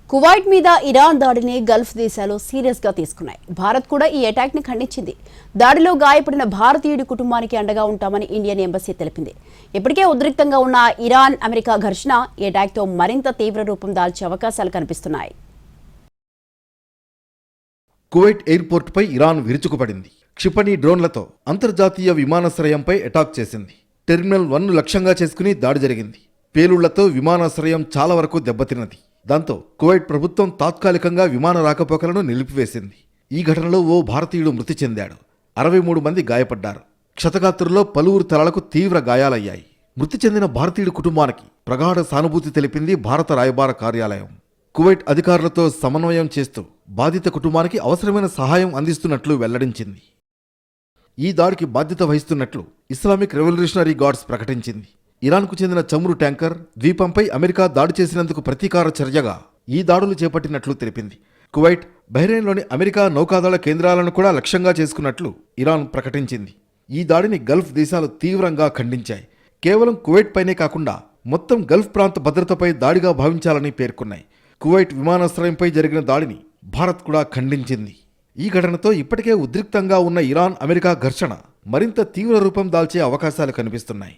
Kuwait మీద Iran దాడిని Gulf దేశాలు సీరియస్ గా తీసుకున్నాయి. భారత్ కూడా ఈ అటాక్ ని ఖండించింది. దాడిలో గాయపడిన భారతీయుడి కుటుంబానికి అండగా ఉంటామని ఇండియన్ ఎంబసీ తెలిపింది. ఇప్పటికే ఉద్రిక్తంగా ఉన్న ఇరాన్ అమెరికా ఘర్షణ ఈ అటాక్ తో మరింత తీవ్ర రూపం దాల్చే అవకాశాలు కనిపిస్తున్నాయి. కువైట్ ఎయిర్పోర్టుపై ఇరాన్ విరుచుకుపడింది. క్షిపణి డ్రోన్లతో అంతర్జాతీయ విమానాశ్రయంపై అటాక్ చేసింది. టెర్మినల్ 1 లక్ష్యంగా చేసుకుని దాడి జరిగింది. పేలుళ్లతో విమానాశ్రయం చాలా వరకు దెబ్బతిన్నది. దాంతో కువైట్ ప్రభుత్వం తాత్కాలికంగా విమాన రాకపోకలను నిలిపివేసింది. ఈ ఘటనలో ఓ భారతీయుడు మృతి చెందాడు. 63 మంది గాయపడ్డారు. క్షతగాత్రుల్లో పలువురు తలలకు తీవ్ర గాయాలయ్యాయి. మృతి చెందిన భారతీయుడి కుటుంబానికి ప్రగాఢ సానుభూతి తెలిపింది భారత రాయబార కార్యాలయం. కువైట్ అధికారులతో సమన్వయం చేస్తూ బాధిత కుటుంబానికి అవసరమైన సహాయం అందిస్తున్నట్లు వెల్లడించింది. ఈ దాడికి బాధ్యత వహిస్తున్నట్లు ఇస్లామిక్ రెవల్యూషనరీ గార్డ్స్ ప్రకటించింది. ఇరాన్కు చెందిన చమురు ట్యాంకర్ ద్వీపంపై అమెరికా దాడి చేసినందుకు ప్రతీకార చర్యగా ఈ దాడులు చేపట్టినట్లు తెలిపింది. కువైట్, బహ్రెయిన్లోని అమెరికా నౌకాదళ కేంద్రాలను కూడా లక్ష్యంగా చేసుకున్నట్లు ఇరాన్ ప్రకటించింది. ఈ దాడిని గల్ఫ్ దేశాలు తీవ్రంగా ఖండించాయి. కేవలం కువైట్ పైనే కాకుండా మొత్తం గల్ఫ్ ప్రాంత భద్రతపై దాడిగా భావించాలని పేర్కొన్నాయి. కువైట్ విమానాశ్రయంపై జరిగిన దాడిని భారత్ కూడా ఖండించింది. ఈ ఘటనతో ఇప్పటికే ఉద్రిక్తంగా ఉన్న ఇరాన్ అమెరికా ఘర్షణ మరింత తీవ్ర రూపం దాల్చే అవకాశాలు కనిపిస్తున్నాయి.